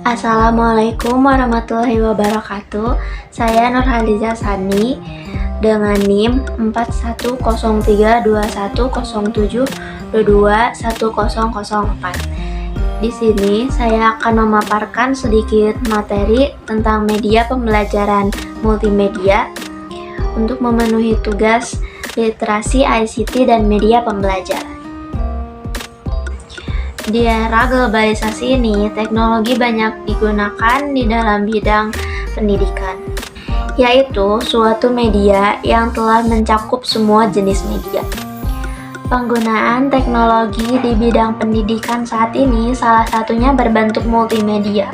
Assalamualaikum warahmatullahi wabarakatuh. Saya Nurhaliza Sani dengan NIM 41032107221004. Di sini saya akan memaparkan sedikit materi tentang media pembelajaran multimedia untuk memenuhi tugas literasi ICT dan media pembelajaran. Di era globalisasi ini, teknologi banyak digunakan di dalam bidang pendidikan, yaitu suatu media yang telah mencakup semua jenis media. Penggunaan teknologi di bidang pendidikan saat ini salah satunya berbentuk multimedia.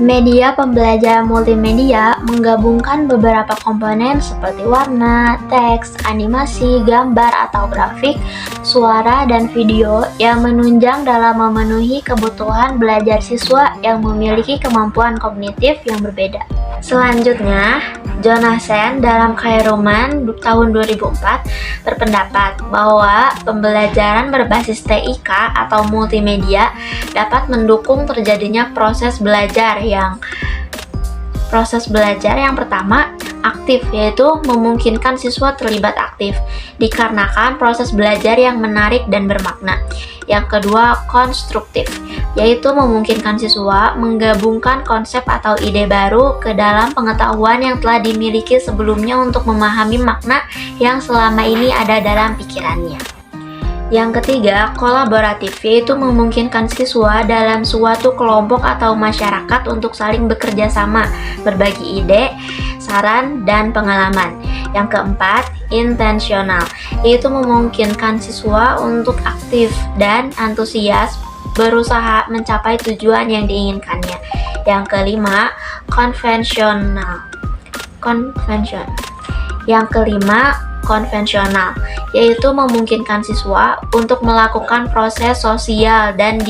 Media pembelajaran multimedia menggabungkan beberapa komponen seperti warna, teks, animasi, gambar atau grafik, suara, dan video yang menunjang dalam memenuhi kebutuhan belajar siswa yang memiliki kemampuan kognitif yang berbeda. Selanjutnya, Jonassen dalam Kairoman tahun 2004 berpendapat bahwa pembelajaran berbasis TIK atau multimedia dapat mendukung terjadinya proses belajar yang pertama aktif, yaitu memungkinkan siswa terlibat aktif dikarenakan proses belajar yang menarik dan bermakna. Yang kedua, konstruktif, yaitu memungkinkan siswa menggabungkan konsep atau ide baru ke dalam pengetahuan yang telah dimiliki sebelumnya untuk memahami makna yang selama ini ada dalam pikirannya. Yang ketiga, kolaboratif, yaitu memungkinkan siswa dalam suatu kelompok atau masyarakat untuk saling bekerja sama, berbagi ide, saran, dan pengalaman. Yang keempat, intensional, yaitu memungkinkan siswa untuk aktif dan antusias berusaha mencapai tujuan yang diinginkannya. Yang kelima, konvensional, yaitu memungkinkan siswa untuk melakukan proses sosial dan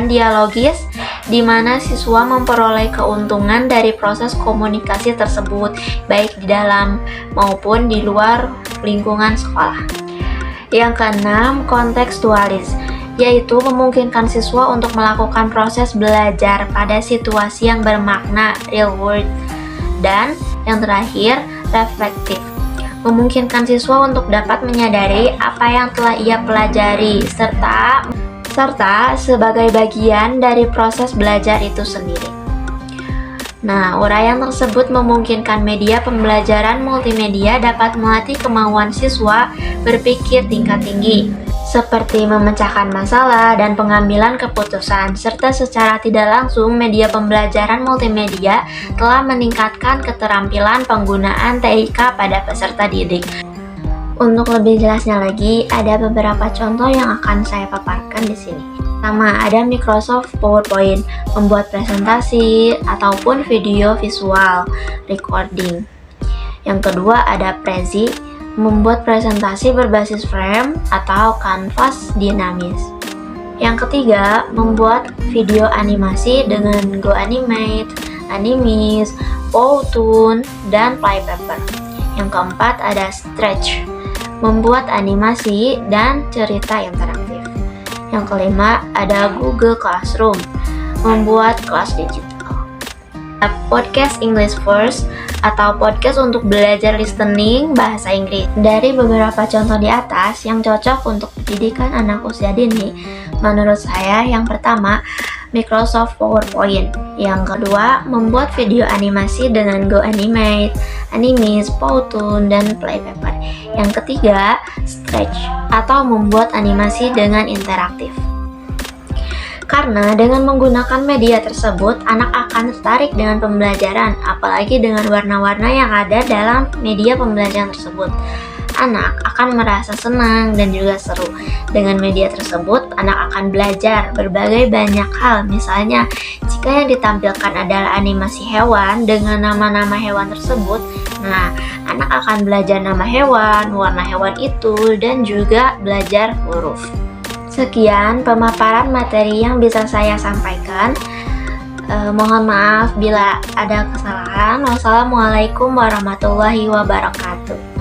dialogis di mana siswa memperoleh keuntungan dari proses komunikasi tersebut, baik di dalam maupun di luar lingkungan sekolah. Yang keenam, kontekstualis, yaitu memungkinkan siswa untuk melakukan proses belajar pada situasi yang bermakna real world. Dan yang terakhir, reflektif, memungkinkan siswa untuk dapat menyadari apa yang telah ia pelajari serta sebagai bagian dari proses belajar itu sendiri. Nah, uraian tersebut memungkinkan media pembelajaran multimedia dapat melatih kemauan siswa berpikir tingkat tinggi, seperti memecahkan masalah dan pengambilan keputusan, serta secara tidak langsung media pembelajaran multimedia telah meningkatkan keterampilan penggunaan TIK pada peserta didik. Untuk lebih jelasnya lagi, ada beberapa contoh yang akan saya paparkan di sini. Pertama, ada Microsoft PowerPoint, membuat presentasi ataupun video visual recording. Yang kedua, ada Prezi, membuat presentasi berbasis frame atau kanvas dinamis. Yang ketiga, membuat video animasi dengan GoAnimate, Animis, Powtoon, dan Flypaper. Yang keempat, ada Stretch, membuat animasi dan cerita interaktif. Yang kelima, ada Google Classroom, membuat kelas digital. Podcast English First atau podcast untuk belajar listening bahasa Inggris. Dari beberapa contoh di atas yang cocok untuk pendidikan anak usia dini, menurut saya yang pertama, Microsoft PowerPoint. Yang kedua, membuat video animasi dengan GoAnimate, Animis, Powtoon, dan Flypaper. Yang ketiga, Stretch atau membuat animasi dengan interaktif. Karena dengan menggunakan media tersebut, anak akan tertarik dengan pembelajaran, apalagi dengan warna-warna yang ada dalam media pembelajaran tersebut. Anak akan merasa senang dan juga seru. Dengan media tersebut, anak akan belajar berbagai banyak hal. Misalnya, jika yang ditampilkan adalah animasi hewan dengan nama-nama hewan tersebut, nah, anak akan belajar nama hewan, warna hewan itu, dan juga belajar huruf. Sekian pemaparan materi yang bisa saya sampaikan. Mohon maaf bila ada kesalahan. Wassalamualaikum warahmatullahi wabarakatuh.